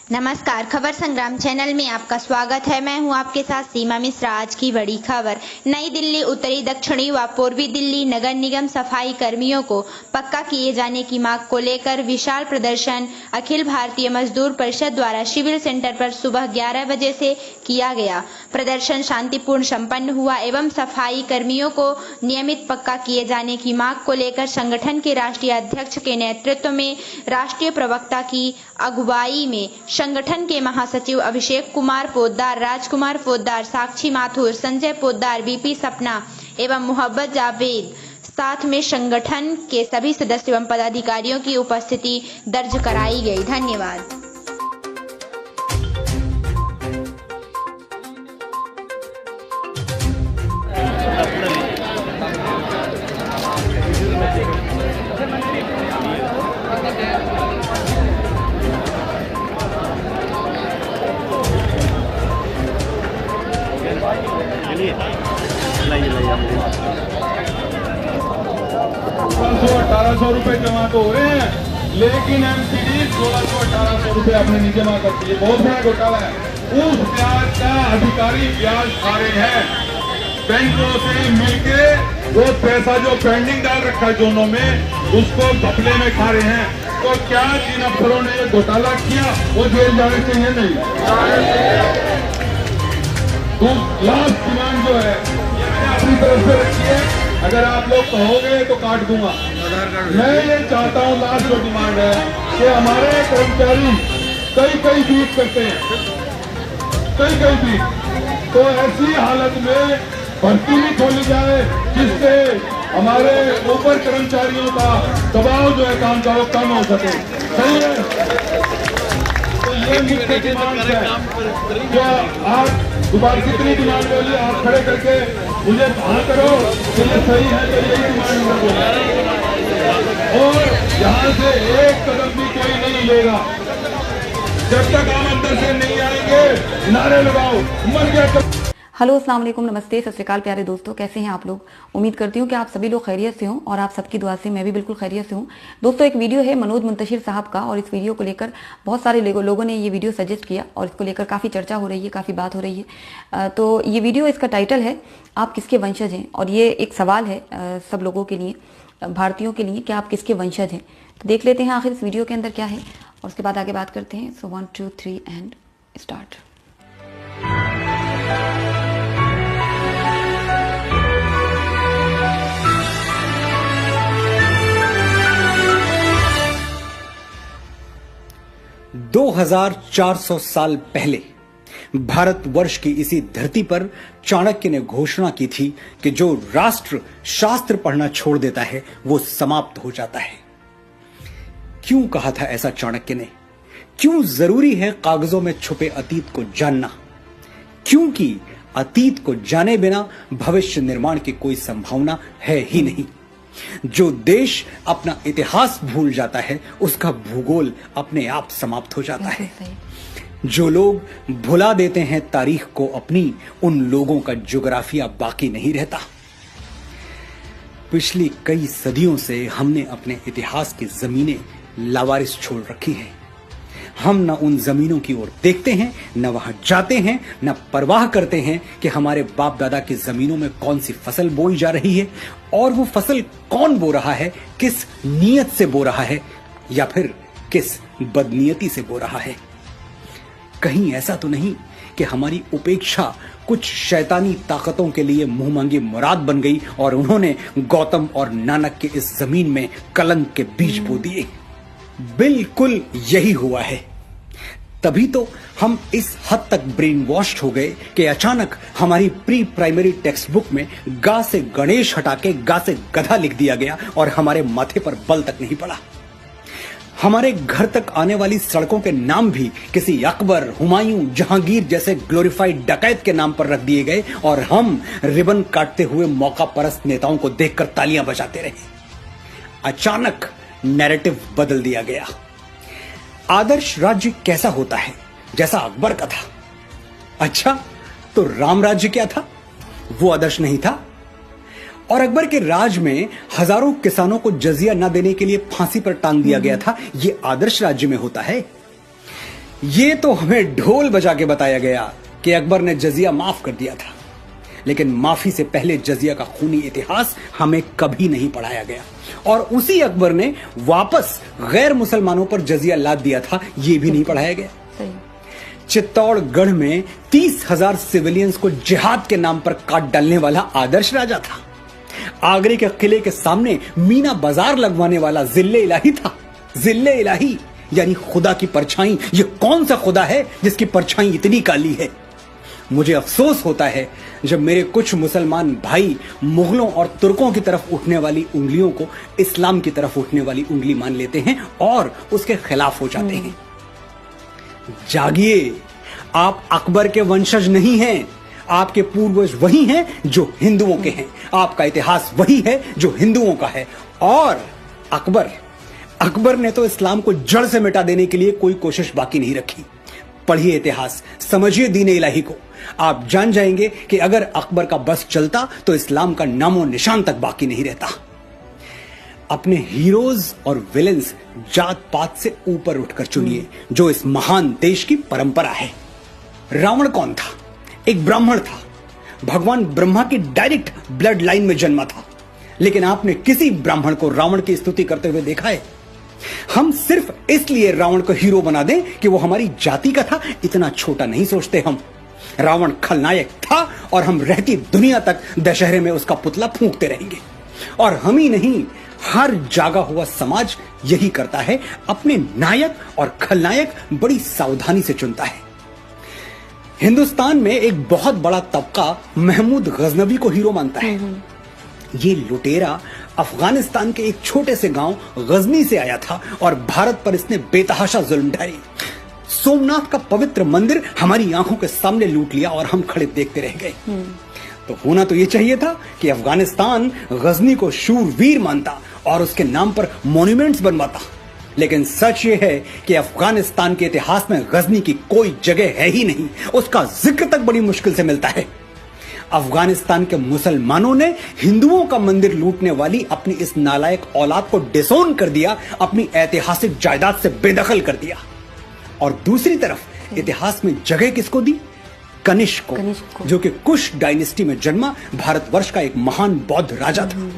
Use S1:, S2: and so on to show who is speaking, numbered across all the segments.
S1: नमस्कार, खबर संग्राम चैनल में आपका स्वागत है। मैं हूं आपके साथ सीमा मिश्रा। आज की बड़ी खबर। नई दिल्ली, उत्तरी, दक्षिणी व पूर्वी दिल्ली नगर निगम सफाई कर्मियों को पक्का किए जाने की मांग को लेकर विशाल प्रदर्शन अखिल भारतीय मजदूर परिषद द्वारा सिविल सेंटर पर सुबह 11 बजे से किया गया। प्रदर्शन शांतिपूर्ण संपन्न हुआ एवं सफाई कर्मियों को नियमित पक्का किए जाने की मांग को लेकर संगठन के राष्ट्रीय अध्यक्ष के नेतृत्व में राष्ट्रीय प्रवक्ता की अगुवाई में संगठन के महासचिव अभिषेक कुमार पोद्दार, राजकुमार पोद्दार, साक्षी माथुर, संजय पोद्दार, बीपी सपना एवं मोहब्बत जावेद साथ में संगठन के सभी सदस्य एवं पदाधिकारियों की उपस्थिति दर्ज कराई गई। धन्यवाद।
S2: ₹1800 जमा तो हो रहे हैं, लेकिन एमसीडी 1600-1800 रुपए अपने नहीं जमा करती है। बहुत बड़ा घोटाला है। उस ब्याज का अधिकारी ब्याज खा रहे हैं। बैंकों से मिलके वो पैसा जो पेंडिंग डाल रखा है जोनों में, उसको घपले में खा रहे हैं। तो क्या जिन अफसरों ने ये घोटाला किया वो जेल जाने चाहिए? नहीं। तो लास्ट डिमांड जो है ये मैंने अपनी तरफ से रखी है। अगर आप लोग कहोगे तो काट दूंगा। मैं ये चाहता हूँ, लास्ट जो डिमांड है कि हमारे कर्मचारी कई बीट करते हैं, कई बीट। तो ऐसी हालत में भर्ती भी खोली जाए जिससे हमारे ऊपर कर्मचारियों का दबाव जो है काम का वो कम हो सके। सही है। तो ये मुख्य डिमांड है। जो आज दोबारा कितनी डिमांड बोली, आप खड़े करके मुझे कहा करो कि ये सही है तो यही डिमांड बोला। और यहाँ से एक कदम भी कोई नहीं लेगा जब तक हम अंदर से नहीं आएंगे। नारे लगाओ, मर गया।
S3: हेलो, अस्सलाम वालेकुम, नमस्ते, सत श्री अकाल प्यारे दोस्तों, कैसे हैं आप लोग। उम्मीद करती हूँ कि आप सभी लोग खैरियत से हों और आप सबकी दुआ से मैं भी बिल्कुल खैरियत से हूँ। दोस्तों, एक वीडियो है मनोज मुंतशिर साहब का और इस वीडियो को लेकर बहुत सारे लोगों ने ये वीडियो सजेस्ट किया और इसको लेकर काफ़ी चर्चा हो रही है, काफ़ी बात हो रही है। तो ये वीडियो, इसका टाइटल है आप किसके वंशज हैं, और ये एक सवाल है सब लोगों के लिए, भारतीयों के लिए, कि आप किसके वंशज हैं। तो देख लेते हैं आखिर इस वीडियो के अंदर क्या है और उसके बाद आगे बात करते हैं। सो 1 2 3 एंड स्टार्ट।
S4: दो 2400 साल पहले भारतवर्ष की इसी धरती पर चाणक्य ने घोषणा की थी कि जो राष्ट्र शास्त्र पढ़ना छोड़ देता है वो समाप्त हो जाता है। क्यों कहा था ऐसा चाणक्य ने? क्यों जरूरी है कागजों में छुपे अतीत को जानना? क्योंकि अतीत को जाने बिना भविष्य निर्माण की कोई संभावना है ही नहीं। जो देश अपना इतिहास भूल जाता है उसका भूगोल अपने आप समाप्त हो जाता है। जो लोग भुला देते हैं तारीख को अपनी, उन लोगों का ज्योग्राफिया बाकी नहीं रहता। पिछली कई सदियों से हमने अपने इतिहास की जमीनें लावारिस छोड़ रखी हैं। हम न उन जमीनों की ओर देखते हैं, न वहां जाते हैं, न परवाह करते हैं कि हमारे बाप दादा की जमीनों में कौन सी फसल बोई जा रही है और वो फसल कौन बो रहा है, किस नीयत से बो रहा है या फिर किस बदनीयती से बो रहा है। कहीं ऐसा तो नहीं कि हमारी उपेक्षा कुछ शैतानी ताकतों के लिए मुंह मांगी मुराद बन गई और उन्होंने गौतम और नानक के इस जमीन में कलंक के बीज बो दिए। बिल्कुल यही हुआ है। तभी तो हम इस हद तक ब्रेन वॉश्ड हो गए कि अचानक हमारी प्री प्राइमरी टेक्स्ट बुक में गा से गणेश हटा के गा से गधा लिख दिया गया और हमारे माथे पर बल तक नहीं पड़ा। हमारे घर तक आने वाली सड़कों के नाम भी किसी अकबर, हुमायूं, जहांगीर जैसे ग्लोरीफाइड डकैत के नाम पर रख दिए गए और हम रिबन काटते हुए मौका परस्त नेताओं को देखकर तालियां बजाते रहे। अचानक नैरेटिव बदल दिया गया। आदर्श राज्य कैसा होता है? जैसा अकबर का था। अच्छा, तो राम राज्य क्या था? वो आदर्श नहीं था। और अकबर के राज में हजारों किसानों को जजिया न देने के लिए फांसी पर टांग दिया गया था। यह आदर्श राज्य में होता है। ये तो हमें ढोल बजा के बताया गया कि अकबर ने जजिया माफ कर दिया था, लेकिन माफी से पहले जजिया का खूनी इतिहास हमें कभी नहीं पढ़ाया गया। और उसी अकबर ने वापस गैर मुसलमानों पर जजिया लाद दिया था, ये भी नहीं पढ़ाया गया।
S3: सही।
S4: चित्तौड़गढ़ में 30,000 सिविलियंस को जिहाद के नाम पर काट डालने वाला आदर्श राजा था। आगरे के किले के सामने मीना बाजार लगवाने वाला जिल्ले इलाही था। जिल्ले इलाही यानी खुदा की परछाई। ये कौन सा खुदा है जिसकी परछाई इतनी काली है? मुझे अफसोस होता है जब मेरे कुछ मुसलमान भाई मुगलों और तुर्कों की तरफ उठने वाली उंगलियों को इस्लाम की तरफ उठने वाली उंगली मान लेते हैं और उसके खिलाफ हो जाते हैं। जागिए, आप अकबर के वंशज नहीं हैं। आपके पूर्वज वही हैं जो हिंदुओं के हैं। आपका इतिहास वही है जो हिंदुओं का है। और अकबर ने तो इस्लाम को जड़ से मिटा देने के लिए कोई कोशिश बाकी नहीं रखी। पढ़िए इतिहास, समझिए दीन इलाही को। आप जान जाएंगे कि अगर अकबर का बस चलता तो इस्लाम का नामो निशान तक बाकी नहीं रहता। अपने हीरोज और विलेंस जात पात से ऊपर उठकर चुनिए, जो इस महान देश की परंपरा है। रावण कौन था? एक ब्राह्मण था। भगवान ब्रह्मा की डायरेक्ट ब्लड लाइन में जन्मा था। लेकिन आपने किसी ब्राह्मण को रावण की स्तुति करते हुए देखा है? हम सिर्फ इसलिए रावण को हीरो बना दें कि वो हमारी जाति का था, इतना छोटा नहीं सोचते हम। रावण खलनायक था और हम रहती दुनिया तक दशहरे में उसका पुतला फूंकते रहेंगे। और हम ही नहीं, हर जागा हुआ समाज यही करता है। अपने नायक और खलनायक बड़ी सावधानी से चुनता है। हिंदुस्तान में एक बहुत बड़ा तबका महमूद गजनवी को हीरो मानता है। ये लुटेरा अफगानिस्तान के एक छोटे से गांव गजनी से आया था और भारत पर इसने बेतहाशा जुल्म ढाई। सोमनाथ का पवित्र मंदिर हमारी आंखों के सामने लूट लिया और हम खड़े देखते रह गए। तो होना तो ये चाहिए था कि अफगानिस्तान गजनी को शूरवीर मानता और उसके नाम पर मॉन्यूमेंट्स बनवाता। लेकिन सच ये है कि अफगानिस्तान के इतिहास में गजनी की कोई जगह है ही नहीं। उसका जिक्र तक बड़ी मुश्किल से मिलता है। अफगानिस्तान के मुसलमानों ने हिंदुओं का मंदिर लूटने वाली अपनी इस नालायक औलाद को डिसोन कर दिया, अपनी ऐतिहासिक जायदाद से बेदखल कर दिया। और दूसरी तरफ इतिहास में जगह किसको दी? कनिष्क को, जो कि कुश डायनेस्टी में जन्मा भारतवर्ष का एक महान बौद्ध राजा था।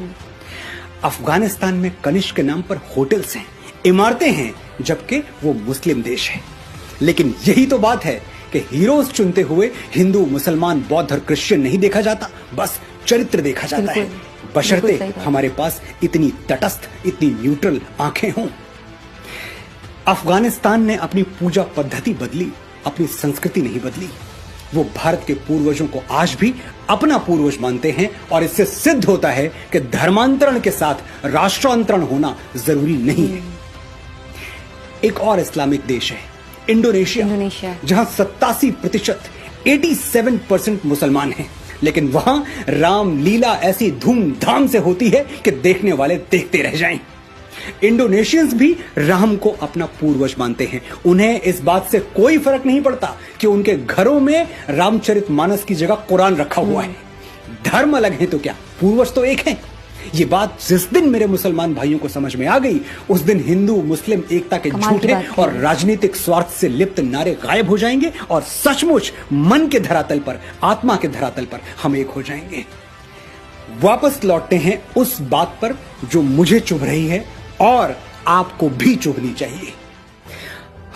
S4: अफगानिस्तान में कनिष्क के नाम पर होटल्स हैं, इमारतें हैं, जबकि वो मुस्लिम देश है। लेकिन यही तो बात है कि हीरोज चुनते हुए हिंदू, मुसलमान, बौद्ध और क्रिश्चियन नहीं देखा जाता, बस चरित्र देखा जाता है, बशर्ते हमारे पास इतनी तटस्थ, इतनी न्यूट्रल आंखें हों। अफगानिस्तान ने अपनी पूजा पद्धति बदली, अपनी संस्कृति नहीं बदली। वो भारत के पूर्वजों को आज भी अपना पूर्वज मानते हैं और इससे सिद्ध होता है कि धर्मांतरण के साथ राष्ट्रांतरण होना जरूरी नहीं है। एक और इस्लामिक देश है इंडोनेशिया, जहां 87%, 87% मुसलमान हैं। लेकिन वहां रामलीला ऐसी धूमधाम से होती है कि देखने वाले देखते रह जाएं। इंडोनेशियंस भी राम को अपना पूर्वज मानते हैं। उन्हें इस बात से कोई फर्क नहीं पड़ता कि उनके घरों में रामचरितमानस की जगह कुरान रखा हुआ है। धर्म अलग है तो क्या, पूर्वज तो एक हैं। ये बात जिस दिन मेरे मुसलमान भाइयों को समझ में आ गई, उस दिन हिंदू मुस्लिम एकता के झूठे और राजनीतिक स्वार्थ से लिप्त नारे गायब हो जाएंगे और सचमुच मन के धरातल पर, आत्मा के धरातल पर हम एक हो जाएंगे। वापस लौटते हैं उस बात पर जो मुझे चुभ रही है और आपको भी चुभनी चाहिए।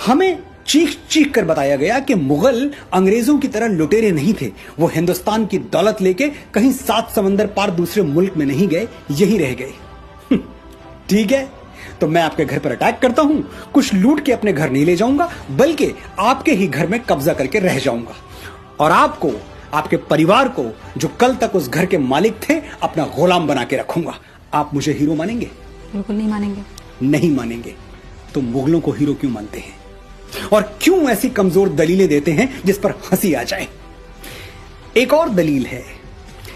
S4: हमें चीख चीख कर बताया गया कि मुगल अंग्रेजों की तरह लुटेरे नहीं थे। वो हिंदुस्तान की दौलत लेके कहीं 7 समंदर पार दूसरे मुल्क में नहीं गए, यहीं रह गए। ठीक है, तो मैं आपके घर पर अटैक करता हूं, कुछ लूट के अपने घर नहीं ले जाऊंगा, बल्कि आपके ही घर में कब्जा करके रह जाऊंगा और आपको, आपके परिवार को, जो कल तक उस घर के मालिक थे, अपना गुलाम बना के रखूंगा। आप मुझे हीरो मानेंगे?
S3: बिल्कुल नहीं मानेंगे।
S4: नहीं मानेंगे तो मुगलों को हीरो क्यों मानते हैं और क्यों ऐसी कमजोर दलीलें देते हैं जिस पर हंसी आ जाए? एक और दलील है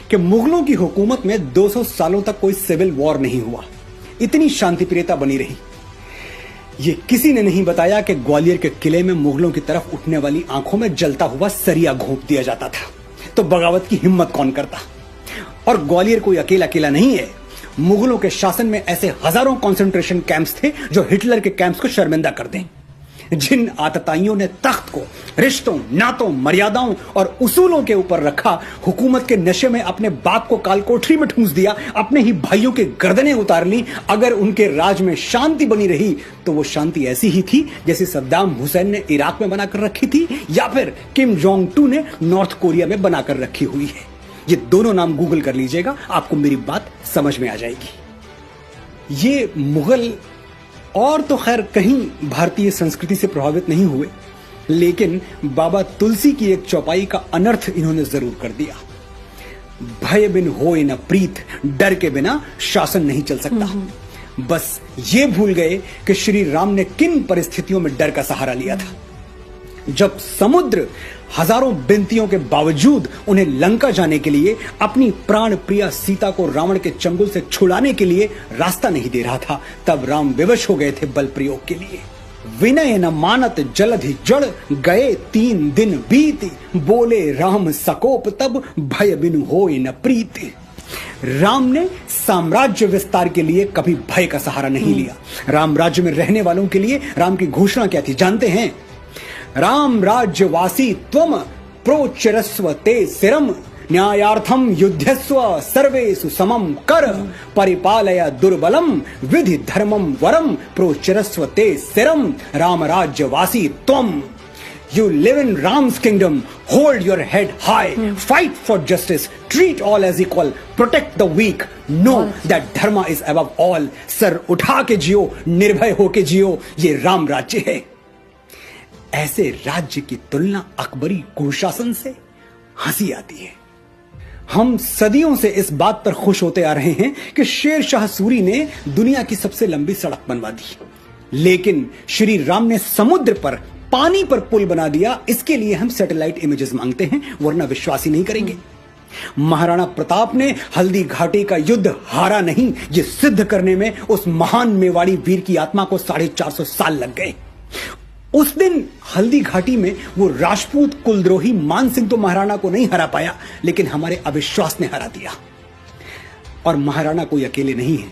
S4: कि मुगलों की हुकूमत में 200 सालों तक कोई सिविल वॉर नहीं हुआ, इतनी शांतिप्रियता बनी रही। यह किसी ने नहीं बताया कि ग्वालियर के किले में मुगलों की तरफ उठने वाली आंखों में जलता हुआ सरिया घोंप दिया जाता था। तो बगावत की हिम्मत कौन करता? और ग्वालियर कोई अकेला किला नहीं है। मुगलों के शासन में ऐसे हजारों कंसंट्रेशन कैंप्स थे जो हिटलर के कैंप्स को शर्मिंदा कर दें। जिन आतताइयों ने तख्त को रिश्तों, नातों, मर्यादाओं और उसूलों के ऊपर रखा, हुकूमत के नशे में अपने बाप को कालकोठरी में ठूंस दिया, अपने ही भाइयों के गर्दनें उतार ली, अगर उनके राज में शांति बनी रही तो वो शांति ऐसी ही थी जैसे सद्दाम हुसैन ने इराक में बनाकर रखी थी या फिर किम जोंग टू ने नॉर्थ कोरिया में बनाकर रखी हुई है। ये दोनों नाम गूगल कर लीजिएगा, आपको मेरी बात समझ में आ जाएगी। ये मुगल और तो खैर कहीं भारतीय संस्कृति से प्रभावित नहीं हुए, लेकिन बाबा तुलसी की एक चौपाई का अनर्थ इन्होंने जरूर कर दिया। भय बिन होए न प्रीत, डर के बिना शासन नहीं चल सकता। बस ये भूल गए कि श्री राम ने किन परिस्थितियों में डर का सहारा लिया था। जब समुद्र हजारों विनतियों के बावजूद उन्हें लंका जाने के लिए, अपनी प्राण प्रिया सीता को रावण के चंगुल से छुड़ाने के लिए रास्ता नहीं दे रहा था, तब राम विवश हो गए थे बल प्रयोग के लिए। विनय न मानत जलधि जड़, गए 3 दिन बीत, बोले राम सकोप तब, भय बिनु होए न प्रीति। राम ने साम्राज्य विस्तार के लिए कभी भय का सहारा नहीं लिया। राम राज्य में रहने वालों के लिए राम की घोषणा क्या थी जानते हैं? राम राज्यवासी त्वम प्रोच्चरस्व ते सिरम, न्यायार्थम युद्धस्व सर्वेषु समम कर, परिपालय दुर्बलम विधि धर्मम वरम, प्रोच्चरस्व ते सिरम, राम राज्यवासी त्वम। You live in Ram's kingdom, hold your head high, fight for justice, treat all as equal, protect the weak, know that dharma is above all। Sir उठा के जियो, निर्भय होके जियो, ये राम राज्य है। ऐसे राज्य की तुलना अकबरी कुशासन से हंसी आती है। हम सदियों से इस बात पर खुश होते आ रहे हैं कि शेर शाह सूरी ने दुनिया की सबसे लंबी सड़क बनवा दी, लेकिन श्री राम ने समुद्र पर, पानी पर पुल बना दिया। इसके लिए हम सैटेलाइट इमेजेस मांगते हैं, वरना विश्वास ही नहीं करेंगे। महाराणा प्रताप ने हल्दी घाटी का युद्ध हारा नहीं, ये सिद्ध करने में उस महान मेवाड़ी वीर की आत्मा को 450 साल लग गए। उस दिन हल्दी घाटी में वो राजपूत कुलद्रोही मान सिंह तो महाराणा को नहीं हरा पाया, लेकिन हमारे अविश्वास ने हरा दिया। और महाराणा कोई अकेले नहीं है,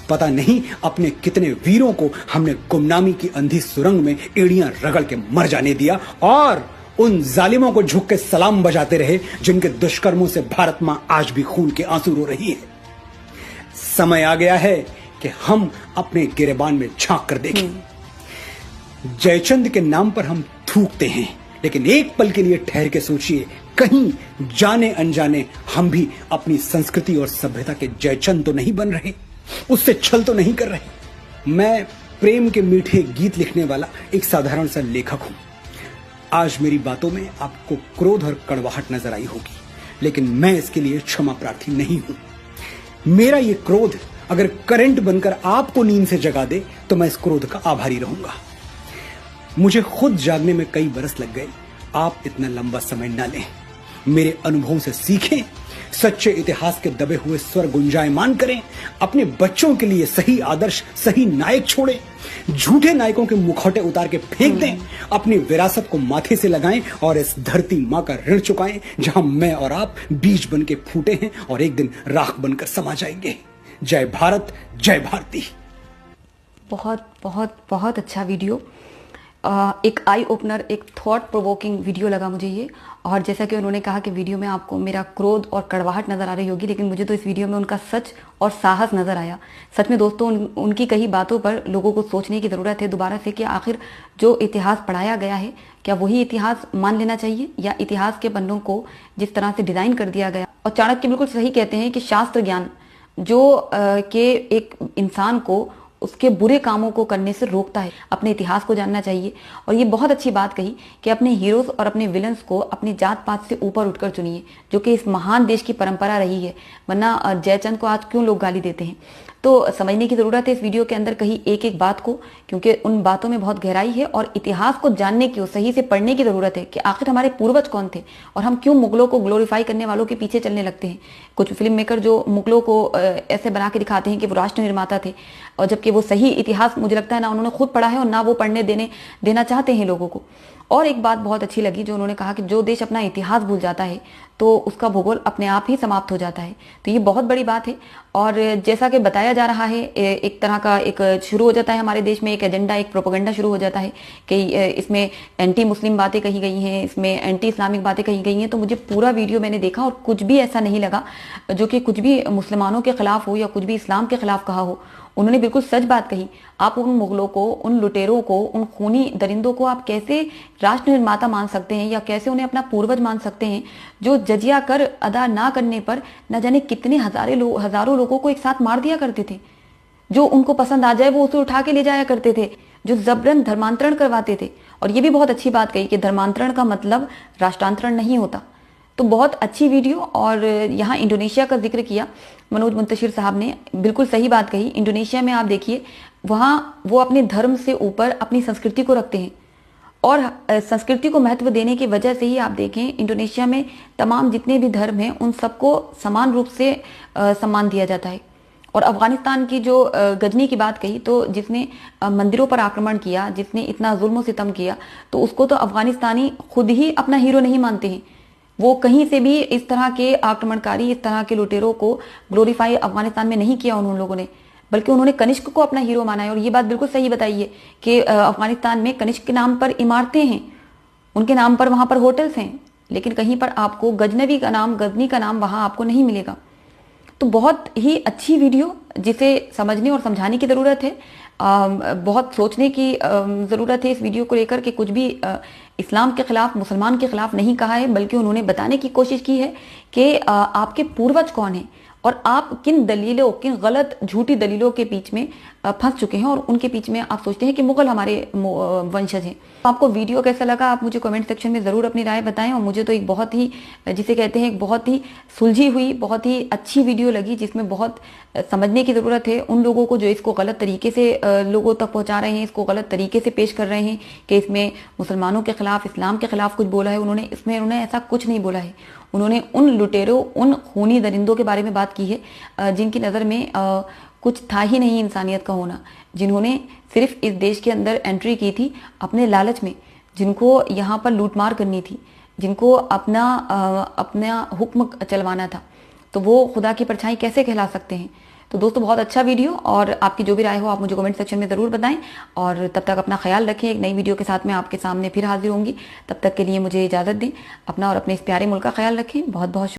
S4: पता नहीं अपने कितने वीरों को हमने गुमनामी की अंधी सुरंग में एड़ियां रगड़ के मर जाने दिया, और उन जालिमों को झुक के सलाम बजाते रहे जिनके दुष्कर्मों से भारत मां आज भी खून के आंसू रो रही है। समय आ गया है कि हम अपने गिरेबान में झांक कर देखें। जयचंद के नाम पर हम थूकते हैं, लेकिन एक पल के लिए ठहर के सोचिए, कहीं जाने अनजाने हम भी अपनी संस्कृति और सभ्यता के जयचंद तो नहीं बन रहे, उससे छल तो नहीं कर रहे। मैं प्रेम के मीठे गीत लिखने वाला एक साधारण सा लेखक हूं। आज मेरी बातों में आपको क्रोध और कड़वाहट नजर आई होगी, लेकिन मैं इसके लिए क्षमा प्रार्थी नहीं हूं। मेरा ये क्रोध अगर करंट बनकर आपको नींद से जगा दे तो मैं इस क्रोध का आभारी रहूंगा। मुझे खुद जागने में कई बरस लग गए, आप इतना लंबा समय ना लें। मेरे अनुभवों से सीखें, सच्चे इतिहास के दबे हुए स्वर गुंजायमान करें, अपने बच्चों के लिए सही आदर्श, सही नायक छोड़ें, झूठे नायकों के मुखौटे उतार के फेंक दें, अपनी विरासत को माथे से लगाएं और इस धरती मां का ऋण चुकाएं जहां मैं और आप बीज बन के फूटे हैं और एक दिन राख बनकर समा जाएंगे। जय भारत, जय भारती।
S3: बहुत बहुत बहुत अच्छा वीडियो, एक आई ओपनर, एक थॉट प्रोवोकिंग वीडियो लगा मुझे ये। और जैसा कि उन्होंने कहा कि वीडियो में आपको मेरा क्रोध और कड़वाहट नज़र आ रही होगी, लेकिन मुझे तो इस वीडियो में उनका सच और साहस नज़र आया। सच में दोस्तों, उनकी कई बातों पर लोगों को सोचने की ज़रूरत है दोबारा से कि आखिर जो इतिहास पढ़ाया गया है, क्या वही इतिहास मान लेना चाहिए, या इतिहास के पन्नों को जिस तरह से डिज़ाइन कर दिया गया। और चाणक्य बिल्कुल सही कहते हैं कि शास्त्र ज्ञान जो के एक इंसान को उसके बुरे कामों को करने से रोकता है, अपने इतिहास को जानना चाहिए। और ये बहुत अच्छी बात कही कि अपने हीरोज और अपने विलन्स को अपनी जात पात से ऊपर उठकर चुनिए, जो कि इस महान देश की परंपरा रही है। वरना जयचंद को आज क्यों लोग गाली देते हैं। तो समझने की ज़रूरत है इस वीडियो के अंदर कही एक एक बात को, क्योंकि उन बातों में बहुत गहराई है और इतिहास को जानने की, सही से पढ़ने की ज़रूरत है कि आखिर हमारे पूर्वज कौन थे और हम क्यों मुगलों को ग्लोरीफाई करने वालों के पीछे चलने लगते हैं। कुछ फिल्म मेकर जो मुगलों को ऐसे बना के दिखाते हैं कि वो राष्ट्र निर्माता थे, और जबकि वो सही इतिहास मुझे लगता है ना उन्होंने खुद पढ़ा है और ना वो पढ़ने देना चाहते हैं लोगों को। और एक बात बहुत अच्छी लगी जो उन्होंने कहा कि जो देश अपना इतिहास भूल जाता है तो उसका भूगोल अपने आप ही समाप्त हो जाता है। तो ये बहुत बड़ी बात है। और जैसा कि बताया जा रहा है, एक तरह का एक शुरू हो जाता है हमारे देश में एक एजेंडा, एक प्रोपेगेंडा शुरू हो जाता है कि इसमें एंटी मुस्लिम बातें कही गई हैं, इसमें एंटी इस्लामिक बातें कही गई हैं। तो मुझे पूरा वीडियो मैंने देखा और कुछ भी ऐसा नहीं लगा जो कि कुछ भी मुसलमानों के खिलाफ हो या कुछ भी इस्लाम के खिलाफ कहा हो। उन्होंने बिल्कुल सच बात कही। आप उन मुगलों को, उन लुटेरों को, उन खूनी दरिंदों को आप कैसे राष्ट्र निर्माता मान सकते हैं या कैसे उन्हें अपना पूर्वज मान सकते हैं, जो जजिया कर अदा ना करने पर न जाने कितने हजारों लोगों को एक साथ मार दिया करते थे। जो उनको पसंद आ जाए वो उसे उठा के ले जाया करते थे, जो जबरन धर्मांतरण करवाते थे। और ये भी बहुत अच्छी बात कही कि धर्मांतरण का मतलब राष्ट्रांतरण नहीं होता। तो बहुत अच्छी वीडियो। और यहाँ इंडोनेशिया का जिक्र किया मनोज मुंतशिर साहब ने, बिल्कुल सही बात कही। इंडोनेशिया में आप देखिए, वहाँ वो अपने धर्म से ऊपर अपनी संस्कृति को रखते हैं और संस्कृति को महत्व देने की वजह से ही आप देखें इंडोनेशिया में तमाम जितने भी धर्म हैं उन सबको समान रूप से सम्मान दिया जाता है। और अफगानिस्तान की जो गजनी की बात कही, तो जिसने मंदिरों पर आक्रमण किया, जिसने इतना जुल्म सितम किया, तो उसको तो अफगानिस्तानी खुद ही अपना हीरो नहीं मानते हैं। वो कहीं से भी इस तरह के आक्रमणकारी, इस तरह के लुटेरों को ग्लोरीफाई अफगानिस्तान में नहीं किया उन लोगों ने, बल्कि उन्होंने कनिष्क को अपना हीरो माना है। और ये बात बिल्कुल सही बताई है कि अफगानिस्तान में कनिष्क के नाम पर इमारतें हैं, उनके नाम पर वहां पर होटल्स हैं, लेकिन कहीं पर आपको गजनी का नाम वहां आपको नहीं मिलेगा। तो बहुत ही अच्छी वीडियो, जिसे समझने और समझाने की ज़रूरत है। बहुत सोचने की ज़रूरत है इस वीडियो को लेकर कि कुछ भी इस्लाम के खिलाफ, मुसलमान के खिलाफ नहीं कहा है, बल्कि उन्होंने बताने की कोशिश की है कि आपके पूर्वज कौन हैं और आप किन दलीलों, किन गलत झूठी दलीलों के बीच में फंस चुके हैं और उनके बीच में आप सोचते हैं कि मुगल हमारे वंशज हैं। आपको वीडियो कैसा लगा आप मुझे कमेंट सेक्शन में ज़रूर अपनी राय बताएं। और मुझे तो एक बहुत ही, जिसे कहते हैं, एक बहुत ही सुलझी हुई, बहुत ही अच्छी वीडियो लगी, जिसमें बहुत समझने की ज़रूरत है उन लोगों को जो इसको गलत तरीके से लोगों तक पहुँचा रहे हैं, इसको गलत तरीके से पेश कर रहे हैं कि इसमें मुसलमानों के खिलाफ, इस्लाम के खिलाफ कुछ बोला है। उन्होंने ऐसा कुछ नहीं बोला है। उन्होंने उन लुटेरों, उन खूनी दरिंदों के बारे में बात की है जिनकी नज़र में कुछ था ही नहीं इंसानियत का होना, जिन्होंने सिर्फ इस देश के अंदर एंट्री की थी अपने लालच में, जिनको यहाँ पर लूटमार करनी थी, जिनको अपना हुक्म चलवाना था, तो वो खुदा की परछाई कैसे कहला सकते हैं। तो दोस्तों, बहुत अच्छा वीडियो, और आपकी जो भी राय हो आप मुझे कमेंट सेक्शन में ज़रूर बताएं। और तब तक अपना ख्याल रखें। एक नई वीडियो के साथ मैं आपके सामने फिर हाजिर होंगी। तब तक के लिए मुझे इजाज़त दें। अपना और अपने इस प्यारे मुल्क का ख्याल रखें। बहुत बहुत